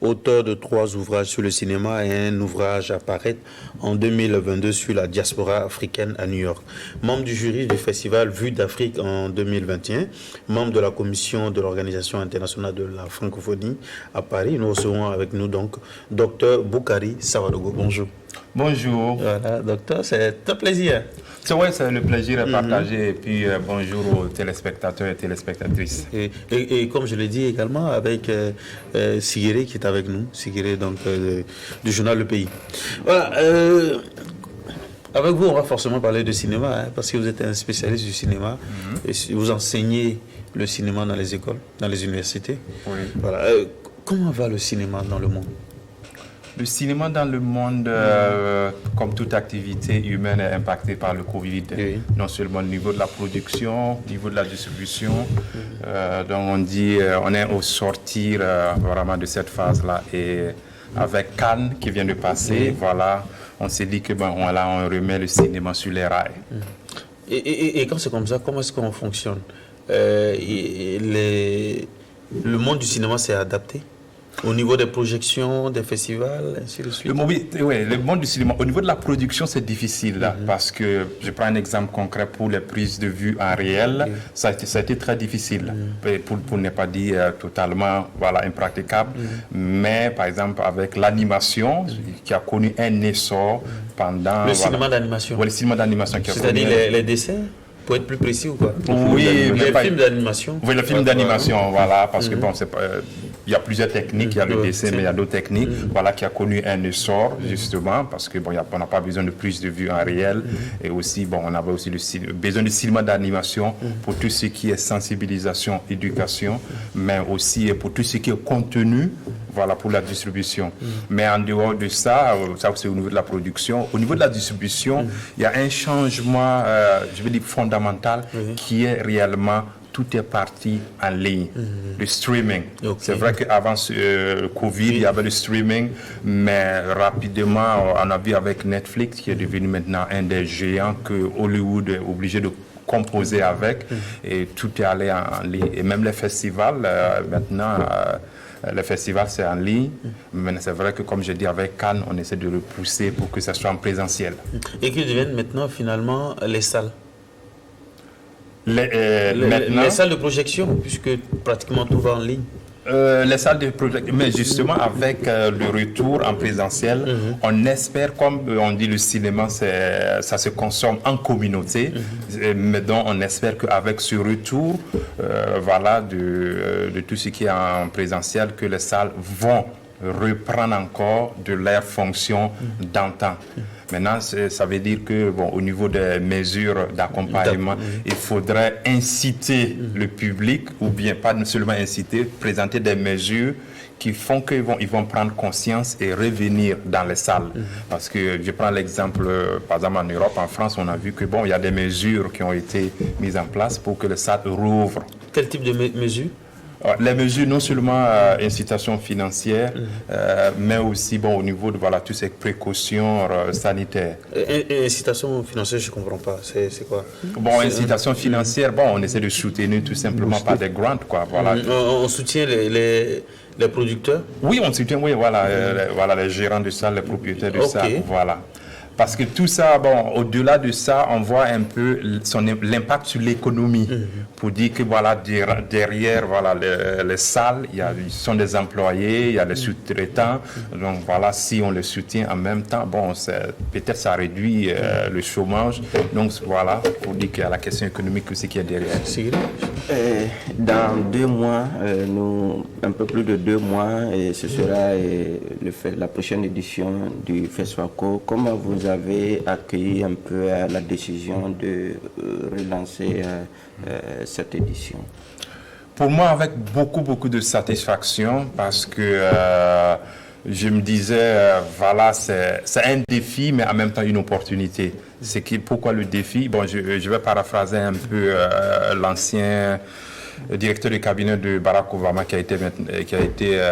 Auteur de 3 ouvrages sur le cinéma et un ouvrage à paraître en 2022 sur la diaspora africaine à New York. Membre du jury du festival Vue d'Afrique en 2021, membre de la commission de l'Organisation internationale de la francophonie à Paris. Nous recevons avec nous donc Dr Boukari Savadogo. Bonjour. Bonjour. Voilà, docteur, c'est un plaisir. C'est le plaisir est partagé. Et puis bonjour aux téléspectateurs et téléspectatrices. Et comme je l'ai dit également avec Sigiré qui est avec nous, Sigiré donc du journal Le Pays. Voilà. Avec vous, on va forcément parler de cinéma, hein, parce que vous êtes un spécialiste du cinéma. Et vous enseignez le cinéma dans les écoles, dans les universités. Oui. Voilà. Comment va le cinéma dans le monde? Le cinéma dans le monde, comme toute activité humaine, est impacté par le Covid. Oui. Non seulement au niveau de la production, au niveau de la distribution. Donc on dit, on est au sortir vraiment de cette phase-là. Et avec Cannes qui vient de passer, voilà, on s'est dit que on remet le cinéma sur les rails. Et quand c'est comme ça, comment est-ce qu'on fonctionne? Le monde du cinéma s'est adapté au niveau des projections, des festivals, ainsi de suite. Le monde du cinéma, au niveau de la production, c'est difficile là, parce que je prends un exemple concret pour les prises de vue en réel, ça a été très difficile, pour ne pas dire totalement impraticable. Mais par exemple avec l'animation qui a connu un essor pendant le cinéma d'animation. Le cinéma d'animation qui a connu. C'est-à-dire les dessins. Pour être plus précis ou quoi? Oui, mais le film d'animation. Oui, le film d'animation, voilà, parce que il y a plusieurs techniques, il y a le dessin, mais il y a d'autres techniques, qui a connu un essor, justement, parce que on n'a pas besoin de plus de vues en réel, et aussi, on avait aussi besoin de cinéma d'animation pour tout ce qui est sensibilisation, éducation, mais aussi pour tout ce qui est contenu, pour la distribution. Mais en dehors de ça, c'est au niveau de la production. Au niveau de la distribution, il y a un changement, je veux dire, fondamental, qui est réellement, tout est parti en ligne, le streaming. C'est vrai qu'avant le Covid, il y avait le streaming, mais rapidement, on a vu avec Netflix, qui est devenu maintenant un des géants que Hollywood est obligé de composer avec, et tout est allé en ligne. Et même les festivals, maintenant, le festival, c'est en ligne, mais c'est vrai que, comme je dis, avec Cannes, on essaie de le pousser pour que ça soit en présentiel. Et que deviennent maintenant, finalement, les salles? Les salles de projection, puisque pratiquement tout va en ligne. Les salles de projection, mais justement avec le retour en présentiel, on espère, comme on dit, le cinéma, ça se consomme en communauté, mais donc on espère qu'avec ce retour, de tout ce qui est en présentiel, que les salles vont reprendre encore de leur fonction d'antan. Maintenant, ça veut dire que, au niveau des mesures d'accompagnement, il faudrait inciter le public, ou bien pas seulement inciter, présenter des mesures qui font qu'ils vont prendre conscience et revenir dans les salles. Parce que je prends l'exemple, par exemple en Europe, en France, on a vu que il y a des mesures qui ont été mises en place pour que les salles rouvrent. Quel type de mesures? Les mesures, non seulement incitation financière, mais aussi au niveau de toutes ces précautions sanitaires. Incitation financière, je ne comprends pas. C'est quoi? Incitation financière, on essaie de soutenir tout simplement par des grants, quoi. Voilà. On soutient les producteurs? Oui, on soutient, les gérants de salles, les propriétaires de salles, voilà. Parce que tout ça, au-delà de ça, on voit un peu l'impact sur l'économie. Pour dire que derrière les salles, il sont des employés, il y a les sous-traitants. Donc si on les soutient en même temps, peut-être ça réduit le chômage. Donc pour dire qu'il y a la question économique aussi qui est derrière. Dans 2 mois, un peu plus de 2 mois, et ce sera la prochaine édition du FESPACO. Comment vous avez accueilli un peu la décision de relancer cette édition? Pour moi, avec beaucoup de satisfaction, parce que je me disais, c'est un défi, mais en même temps une opportunité. Pourquoi le défi? Je vais paraphraser un peu l'ancien directeur du cabinet de Barack Obama, qui a été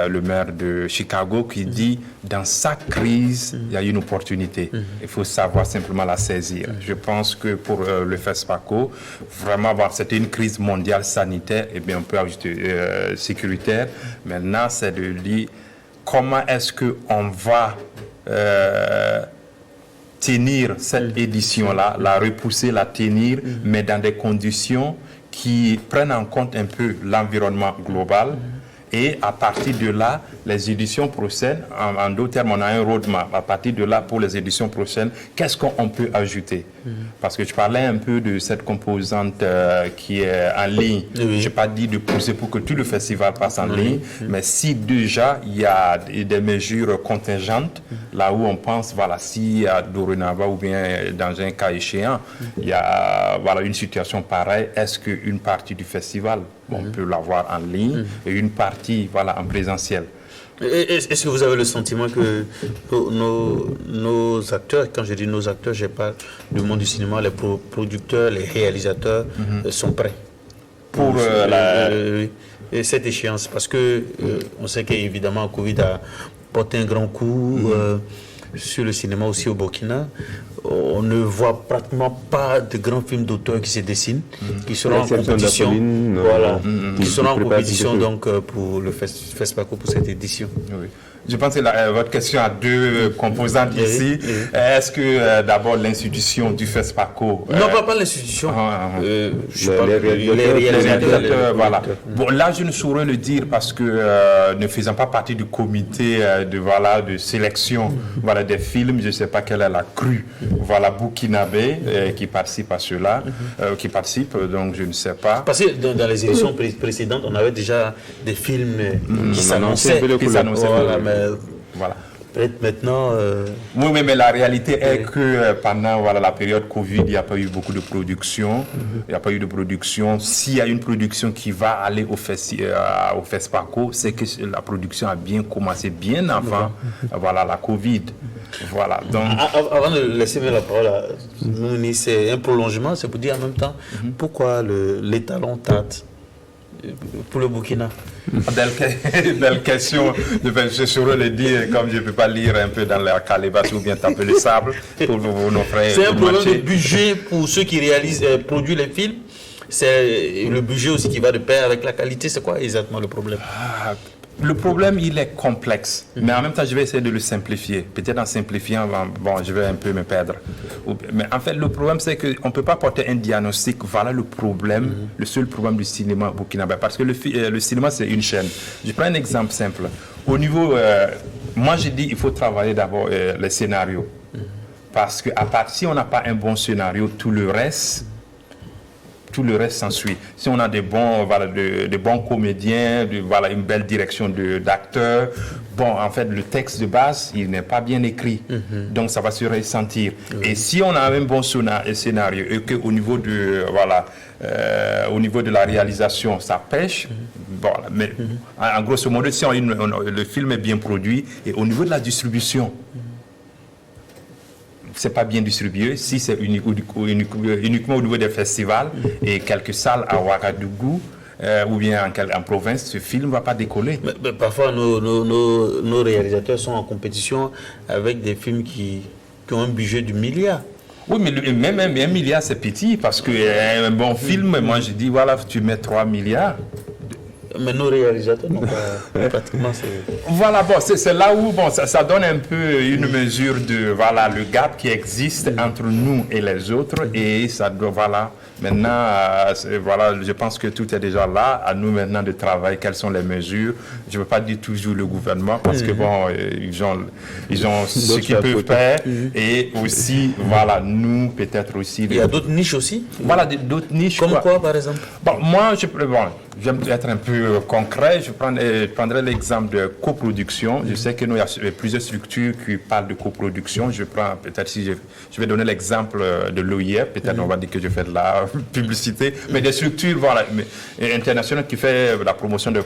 le maire de Chicago, qui dit, dans chaque crise, il y a une opportunité. Il faut savoir simplement la saisir. Je pense que pour le FESPACO, vraiment, c'était une crise mondiale sanitaire, et bien on peut ajouter sécuritaire. Maintenant, c'est de dire comment est-ce qu'on va tenir cette édition-là, la repousser, la tenir, mais dans des conditions qui prennent en compte un peu l'environnement global. Et à partir de là, les éditions prochaines, en d'autres termes, on a un roadmap. À partir de là, pour les éditions prochaines, qu'est-ce qu'on peut ajouter? Parce que je parlais un peu de cette composante qui est en ligne. Je n'ai pas dit de pousser pour que tout le festival passe en ligne, mais si déjà il y a des mesures contingentes, là où on pense, s'il y a dorénavant ou bien dans un cas échéant, il y a une situation pareille, est-ce qu'une partie du festival, on peut l'avoir en ligne et une partie en présentiel? Est-ce que vous avez le sentiment que nos acteurs, quand je dis nos acteurs, je parle du monde du cinéma, les producteurs, les réalisateurs sont prêts pour cette échéance? Parce que on sait qu'évidemment, le Covid a porté un grand coup sur le cinéma aussi au Burkina. On ne voit pratiquement pas de grands films d'auteur qui se dessinent, qui seront en compétition. Qui seront en compétition donc pour le FESPACO pour cette édition. Oui. Je pense que votre question a 2 composantes ici. Est-ce que d'abord l'institution du FESPACO... Non, pas l'institution. Les réalisateurs, voilà. Là, je ne saurais le dire parce que ne faisant pas partie du comité de sélection des films, je ne sais pas quelle est la crue burkinabé qui participe à cela, donc je ne sais pas. Parce que dans les éditions précédentes, on avait déjà des films qui s'annonçaient. Peut-être maintenant... Oui, mais la réalité est que pendant la période Covid, il n'y a pas eu beaucoup de production. Il n'y a pas eu de production. S'il y a une production qui va aller au FESPACO, c'est que la production a bien commencé bien avant la Covid. Voilà. Donc... Avant de laisser la parole à Mouni, c'est un prolongement, c'est pour dire en même temps pourquoi l'étalon tâte pour le Burkina. Belle question. Je saurais le dire, comme je ne peux pas lire un peu dans la calebasse ou bien taper le sable pour nos frères. C'est un problème de budget pour ceux qui produisent les films. C'est le budget aussi qui va de pair avec la qualité. C'est quoi exactement le problème? Le problème, il est complexe, mais en même temps, je vais essayer de le simplifier. Peut-être en simplifiant, je vais un peu me perdre. Mais en fait, le problème, c'est qu'on ne peut pas porter un diagnostic. Voilà le problème, le seul problème du cinéma burkinabé. Parce que le cinéma, c'est une chaîne. Je prends un exemple simple. Au niveau, moi, j'ai dit il faut travailler d'abord les scénarios. Parce que si on n'a pas un bon scénario, tout le reste s'ensuit. Si on a des bons comédiens, une belle direction d'acteurs, en fait, le texte de base, il n'est pas bien écrit. Donc, ça va se ressentir. Et si on a un bon scénario et qu'au niveau de, au niveau de la réalisation, ça pêche, mais en grosso modo, si le film est bien produit, et au niveau de la distribution, c'est pas bien distribué, si c'est uniquement au niveau des festivals et quelques salles à Ouagadougou, ou bien en province, ce film ne va pas décoller. Mais parfois, nos réalisateurs sont en compétition avec des films qui ont un budget de milliards. Oui, mais même 1 milliard, c'est petit, parce qu'un bon film, moi je dis, voilà, tu mets 3 milliards. Mais nos réalisateurs n'ont pas pratiquement... Voilà, bon, c'est là où bon, ça donne un peu une mesure de voilà, le gap qui existe entre nous et les autres, et ça doit, voilà, maintenant, voilà, je pense que tout est déjà là, à nous maintenant de travailler, quelles sont les mesures. Je ne veux pas dire toujours le gouvernement, parce que bon, ils ont ce qu'ils peuvent faire, et aussi, voilà, nous, peut-être aussi... Il y a d'autres niches aussi? Voilà, d'autres niches. Comme quoi, par exemple? Bon, moi, j'aime être un peu concret. Je prendrai l'exemple de coproduction. Je sais que nous, il y a plusieurs structures qui parlent de coproduction. Je prends, peut-être si je vais donner l'exemple de l'OIF, peut-être on va dire que je fais de la publicité, mais des structures voilà, internationales qui font la promotion de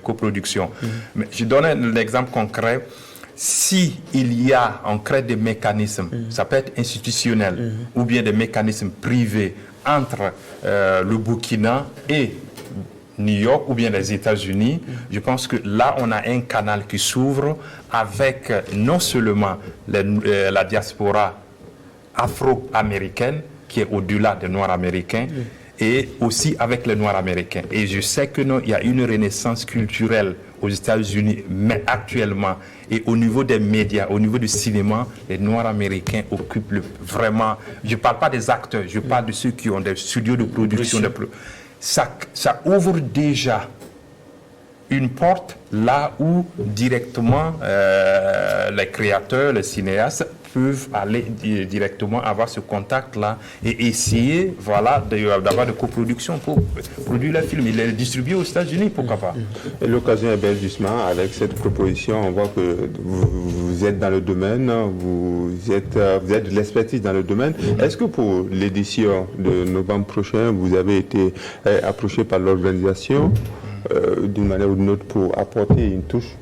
coproduction. Mais je donne l'exemple concret. Si on crée des mécanismes, ça peut être institutionnel ou bien des mécanismes privés entre le Burkina et New York ou bien les États-Unis, je pense que là, on a un canal qui s'ouvre avec non seulement la diaspora afro-américaine, qui est au-delà des Noirs américains, et aussi avec les Noirs américains. Et je sais qu'il y a une renaissance culturelle aux États-Unis, mais actuellement, et au niveau des médias, au niveau du cinéma, les Noirs américains occupent vraiment... Je ne parle pas des acteurs, je parle de ceux qui ont des studios de production. Ça ouvre déjà une porte là où directement les créateurs, les cinéastes peuvent aller directement avoir ce contact-là et essayer voilà, d'avoir de coproduction pour produire le film. Il est distribué aux États-Unis, pourquoi pas. Et l'occasion est belle justement avec cette proposition. On voit que vous êtes dans le domaine, vous êtes de l'expertise dans le domaine. Est-ce que pour l'édition de novembre prochain, vous avez été approché par l'organisation d'une manière ou d'une autre pour apporter une touche?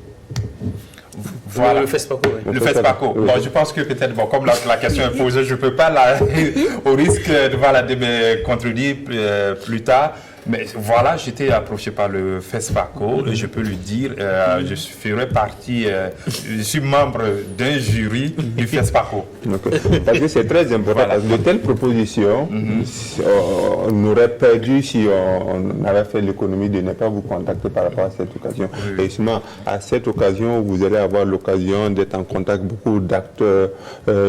Voilà. Le FESPACO. Oui. Le FESPACO. Oui. Bon, je pense que peut-être, bon, comme la question est posée, je ne peux pas, au risque de me contredire plus tard. Mais voilà, j'étais approché par le FESPACO, et je peux lui dire, je ferai partie, je suis membre d'un jury du FESPACO. Parce que c'est très important. Voilà. De telles propositions, on aurait perdu si on avait fait l'économie de ne pas vous contacter par rapport à cette occasion. Oui. Et justement, à cette occasion, vous allez avoir l'occasion d'être en contact avec beaucoup d'acteurs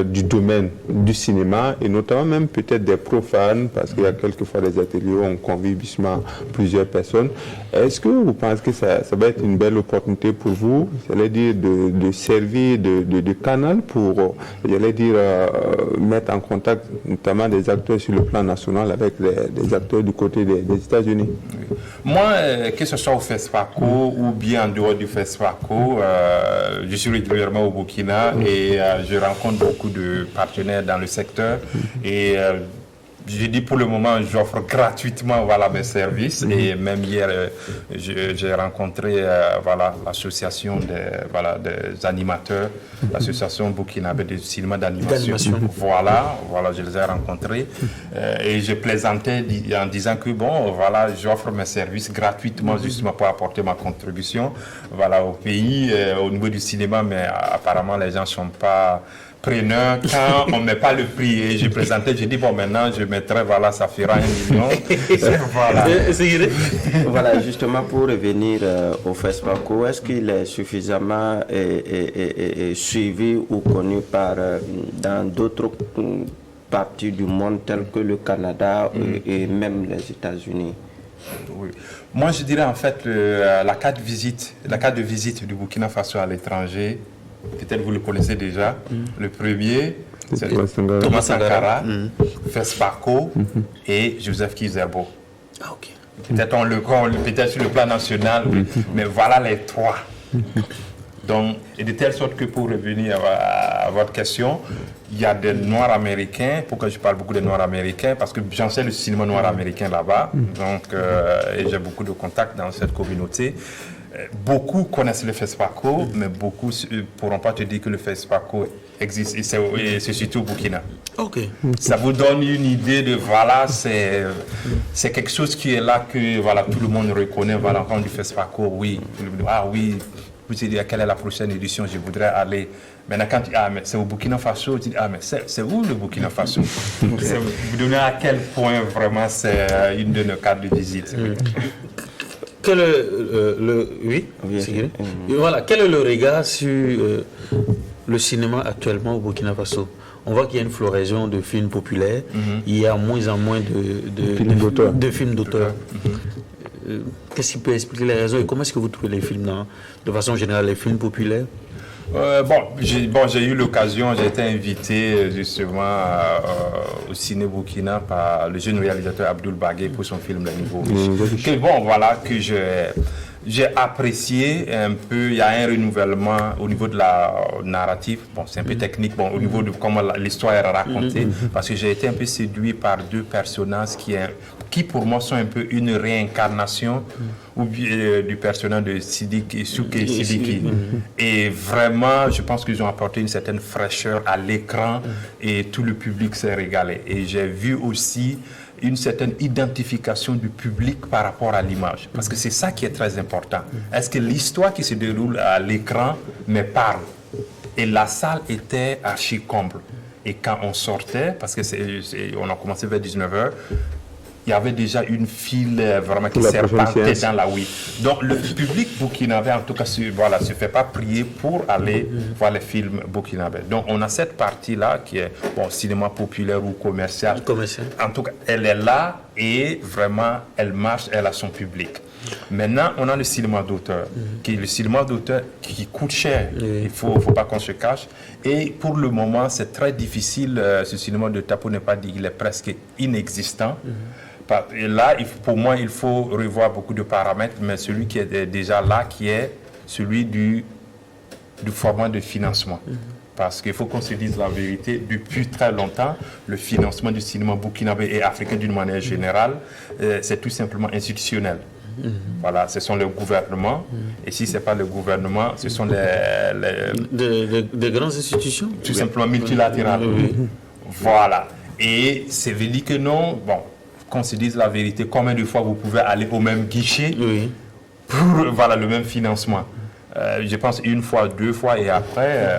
du domaine du cinéma, et notamment même peut-être des profanes, parce qu'il y a quelquefois des ateliers où on convie plusieurs personnes. Est-ce que vous pensez que ça va être une belle opportunité pour vous, j'allais dire, de servir de canal pour, j'allais dire, mettre en contact notamment des acteurs sur le plan national avec des acteurs du côté des États-Unis? Oui. Moi, que ce soit au FESPACO ou bien en dehors du FESPACO, je suis régulièrement au Burkina et je rencontre beaucoup de partenaires dans le secteur et je dis pour le moment, j'offre gratuitement voilà, mes services. Et même hier, j'ai rencontré voilà, l'association des animateurs, l'association burkinabé de cinéma d'animation. Voilà, je les ai rencontrés. Et je plaisantais en disant que bon, voilà, j'offre mes services gratuitement justement pour apporter ma contribution voilà, au pays, au niveau du cinéma. Mais apparemment, les gens ne sont pas preneur quand on ne met pas le prix. Et je présentais, j'ai dit bon maintenant je mettrai, voilà, ça fera 1 million. Voilà. Voilà, justement pour revenir au FESPACO, est-ce qu'il est suffisamment suivi ou connu dans d'autres parties du monde telles que le Canada et même les États-Unis? Oui. Moi je dirais en fait la carte de visite du Burkina Faso à l'étranger, peut-être vous le connaissez déjà. Le premier, c'est Thomas Sankara, FESPACO et Joseph Kizerbo. Ah, ok. Peut-être sur le plan national, oui, mais voilà les trois. Donc, et de telle sorte que pour revenir à votre question, il y a des Noirs américains. Pourquoi je parle beaucoup des Noirs américains? Parce que j'enseigne le cinéma noir américain là-bas. Donc, et j'ai beaucoup de contacts dans cette communauté. beaucoup connaissent le FESPACO, mais beaucoup ne pourront pas te dire que le FESPACO existe. Et c'est surtout au Burkina. Ok. Ça vous donne une idée de, voilà, c'est quelque chose qui est là que voilà, tout le monde reconnaît. Voilà, quand du FESPACO, oui. Ah oui, vous te dites, quelle est la prochaine édition, je voudrais aller. Maintenant, quand tu dis, ah, mais c'est au Burkina Faso, tu dis, ah, mais c'est où le Burkina Faso? Vous donnez à quel point vraiment c'est une de nos cartes de visite. Quel est voilà, quel est le regard sur le cinéma actuellement au Burkina Faso? On voit qu'il y a une floraison de films populaires. Il y a moins en moins de films d'auteur. Qu'est-ce qui peut expliquer les raisons et comment est-ce que vous trouvez les films de façon générale, les films populaires? J'ai eu l'occasion, j'ai été invité justement au Ciné Burkina par le jeune réalisateur Abdoul Bagué pour son film Le Niveau Riche. Que j'ai apprécié un peu. Il y a un renouvellement au niveau de la narrative. Bon, c'est un peu technique, au niveau de comment l'histoire est racontée, parce que j'ai été un peu séduit par deux personnages qui pour moi sont un peu une réincarnation du personnage de Sidiki, Souké Sidiki. Et vraiment, je pense qu'ils ont apporté une certaine fraîcheur à l'écran et tout le public s'est régalé. Et j'ai vu aussi une certaine identification du public par rapport à l'image. Parce que c'est ça qui est très important. Est-ce que l'histoire qui se déroule à l'écran me parle? Et la salle était archi comble. Et quand on sortait, parce que on a commencé vers 19h, il y avait déjà une file vraiment qui serpentait dans la oui. Donc le public burkinabé, en tout cas, se fait pas prier pour aller voir les films burkinabés. Donc on a cette partie-là qui est cinéma populaire ou commercial. En tout cas, elle est là et vraiment, elle marche, elle a son public. Maintenant, on a le cinéma d'auteur, qui est le cinéma d'auteur qui coûte cher. Il faut pas qu'on se cache. Et pour le moment, c'est très difficile, ce cinéma d'auteur, pour ne pas dire qu'il est presque inexistant. Et là, pour moi, il faut revoir beaucoup de paramètres, mais celui qui est déjà là, qui est celui du format de financement. Parce qu'il faut qu'on se dise la vérité, depuis très longtemps, le financement du cinéma burkinabé et africain d'une manière générale, c'est tout simplement institutionnel. Voilà, ce sont les gouvernements, et si ce n'est pas le gouvernement, ce sont des grandes institutions, tout simplement multilatérales. Voilà, et c'est veut dire que non, qu'on se dise la vérité, combien de fois vous pouvez aller au même guichet pour le même financement. Je pense une fois, deux fois, et après,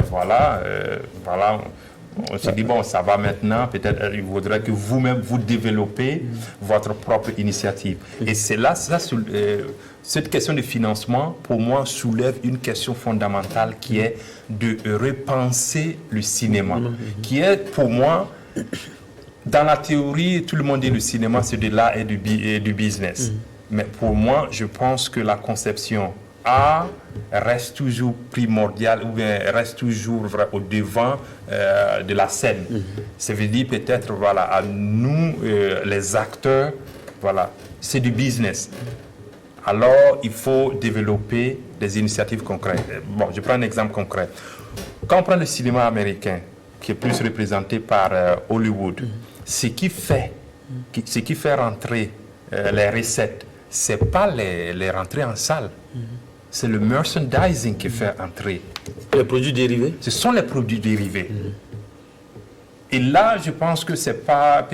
on se dit, ça va maintenant, peut-être il faudrait que vous-même, vous développez votre propre initiative. Et c'est là, cette question de financement, pour moi, soulève une question fondamentale qui est de repenser le cinéma, qui est, pour moi, dans la théorie, tout le monde dit que le cinéma, c'est de l'art et du business. Mais pour moi, je pense que la conception art reste toujours primordiale ou bien reste toujours au devant de la scène. Ça veut dire peut-être, à nous, les acteurs, c'est du business. Alors, il faut développer des initiatives concrètes. Je prends un exemple concret. Quand on prend le cinéma américain, qui est plus représenté par Hollywood, ce qui fait rentrer les recettes, ce n'est pas les rentrées en salle. C'est le merchandising qui fait entrer. Les produits dérivés? Ce sont les produits dérivés. Et là, je pense que c'est pas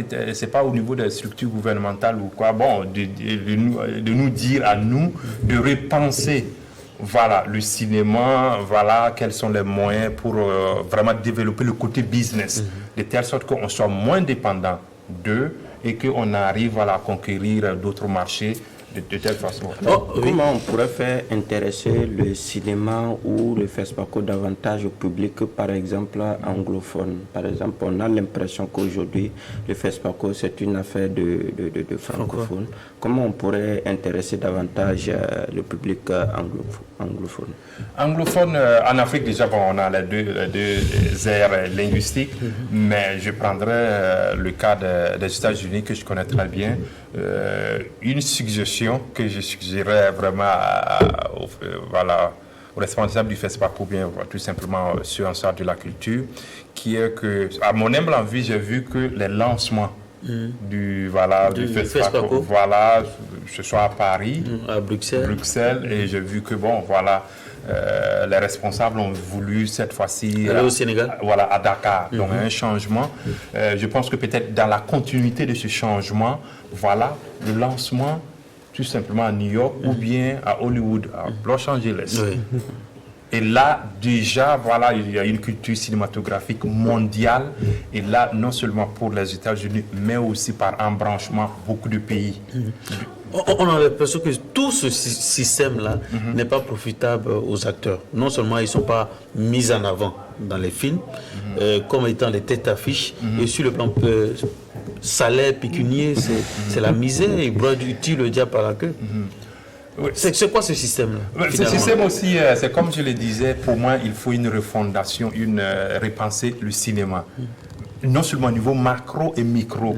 au niveau des structures gouvernementales ou quoi, de nous dire à nous de repenser le cinéma, quels sont les moyens pour vraiment développer le côté business, de telle sorte qu'on soit moins dépendant d'eux et qu'on arrive à conquérir d'autres marchés de telle façon. Comment on pourrait faire intéresser le cinéma ou le FESPACO davantage au public, par exemple anglophone? Par exemple, on a l'impression qu'aujourd'hui, le FESPACO, c'est une affaire de francophones. Comment on pourrait intéresser davantage le public anglophone? Anglophone, en Afrique, déjà, on a les deux aires linguistiques, mais je prendrais le cas des États-Unis, que je connais très bien. Une suggestion que je suggérerais vraiment aux responsables du FESPACO, ou bien tout simplement ceux en charge de la culture, qui est que, à mon humble envie, j'ai vu que les lancements du FESPACO. Voilà, ce soit à Paris, à Bruxelles, et j'ai vu que les responsables ont voulu cette fois-ci aller au Sénégal. Voilà, à Dakar. Donc un changement. Je pense que peut-être dans la continuité de ce changement, voilà, le lancement tout simplement à New York ou bien à Hollywood, à Los Angeles. Oui. Et là, déjà, voilà, il y a une culture cinématographique mondiale. Et là, non seulement pour les États-Unis, mais aussi par embranchement, beaucoup de pays. On a l'impression que tout ce système-là n'est pas profitable aux acteurs. Non seulement ils ne sont pas mis en avant dans les films, comme étant les têtes d'affiche, et sur le plan salaire, pécunier, c'est la misère, et tu le diable par la queue. Oui. C'est quoi ce système-là? Ce système aussi, c'est comme je le disais, pour moi, il faut une refondation, repenser le cinéma. Non seulement au niveau macro et micro.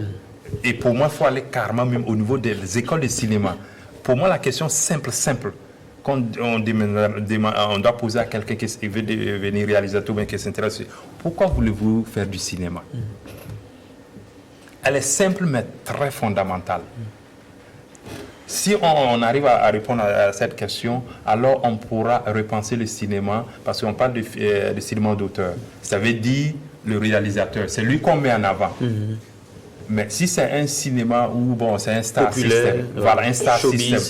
Et pour moi, il faut aller carrément même au niveau des écoles de cinéma. Pour moi, la question simple, qu'on on doit poser à quelqu'un qui veut devenir réalisateur ou qui s'intéresse, pourquoi voulez-vous faire du cinéma? Elle est simple, mais très fondamentale. Si on arrive à répondre à cette question, alors on pourra repenser le cinéma, parce qu'on parle de cinéma d'auteur. Ça veut dire le réalisateur, c'est lui qu'on met en avant. Mais si c'est un cinéma où, c'est un star system, voilà, un star system.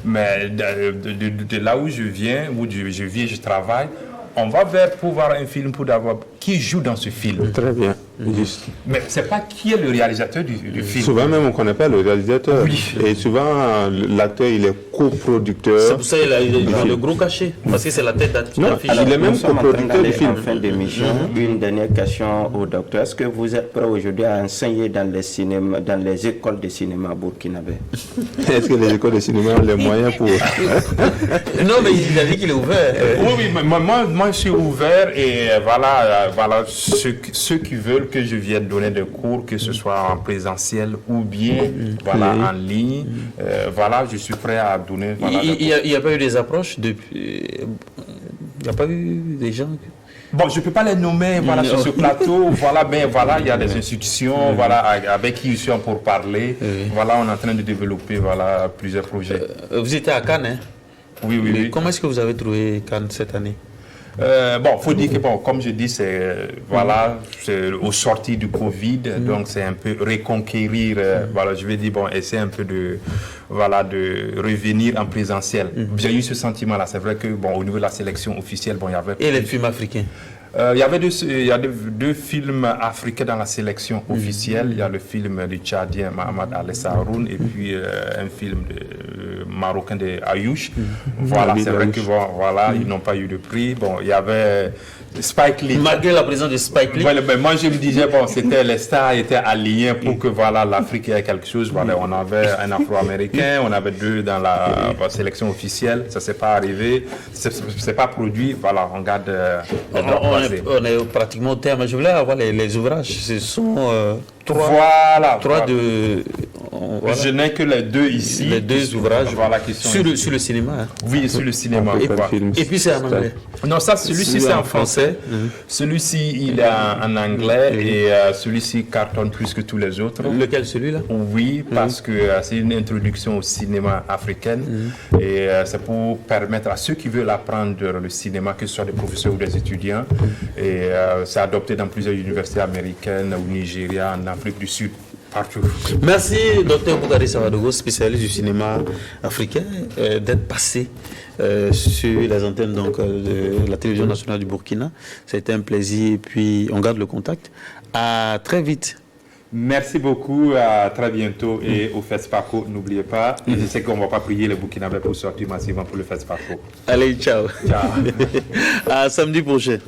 Mais de là où je viens, je travaille, on va pour voir un film, pour avoir qui joue dans ce film. Très bien, juste. Mais c'est pas qui est le réalisateur du film. Souvent même on ne connaît pas le réalisateur. Oui. Et souvent l'acteur il est coproducteur. C'est pour ça qu'il a le gros cachet, parce que c'est la tête d'affiche. Non, il est même coproducteur du film. En fin d'émission, une dernière question au docteur. Est-ce que vous êtes prêt aujourd'hui à enseigner dans les écoles de cinéma burkinabé? Est-ce que les écoles de cinéma ont les moyens pour... Non, mais il a dit qu'il est ouvert. Oui, moi je suis ouvert et voilà ceux qui veulent que je vienne donner des cours, que ce soit en présentiel ou bien en ligne, je suis prêt à donner. Il n'y a pas eu des approches depuis. Il n'y a pas eu des gens. Bon, je ne peux pas les nommer sur ce plateau. Il y a des institutions avec qui je suis pour parler. Voilà, on est en train de développer plusieurs projets. Vous étiez à Cannes, hein? Oui. Comment est-ce que vous avez trouvé Cannes cette année? Faut dire que comme je dis, c'est au sorti du Covid, donc c'est un peu reconquérir, je vais dire essayer un peu de revenir en présentiel. J'ai eu ce sentiment-là. C'est vrai que au niveau de la sélection officielle, il y avait. Et les films africains? Il y a deux films africains dans la sélection officielle. Il y a le film du Tchadien Mahamad Alessa Haroun et puis un film marocain de Ayouch. C'est vrai que ils n'ont pas eu de prix. Il y avait Spike Lee. Malgré la présence de Spike Lee. Moi je me disais c'était les stars étaient alignés pour que l'Afrique ait quelque chose. On avait un Afro-Américain, on avait deux dans la sélection officielle. Ça s'est pas arrivé, c'est pas produit. On garde. On est pratiquement au terme. Je voulais avoir les ouvrages. Ce sont trois de. Je n'ai que les deux ici. Les deux ouvrages. Sur le cinéma. Hein. Oui, sur le cinéma. Et puis c'est en anglais. Non, celui-ci c'est en français. Celui-ci il est en anglais et celui-ci cartonne plus que tous les autres. Lequel, celui-là? Oui, parce que c'est une introduction au cinéma africain et c'est pour permettre à ceux qui veulent apprendre le cinéma, que ce soit des professeurs ou des étudiants, et c'est adopté dans plusieurs universités américaines, au Nigeria, en Afrique du Sud. Partout. Merci, Dr Boukari Savadogo, spécialiste du cinéma africain, d'être passé sur les antennes de la télévision nationale du Burkina. C'était un plaisir et puis on garde le contact. À très vite. Merci beaucoup, à très bientôt et au FESPACO, n'oubliez pas. Et je sais qu'on ne va pas prier les Burkinabés pour sortir massivement pour le FESPACO. Allez, ciao. Ciao. À samedi prochain.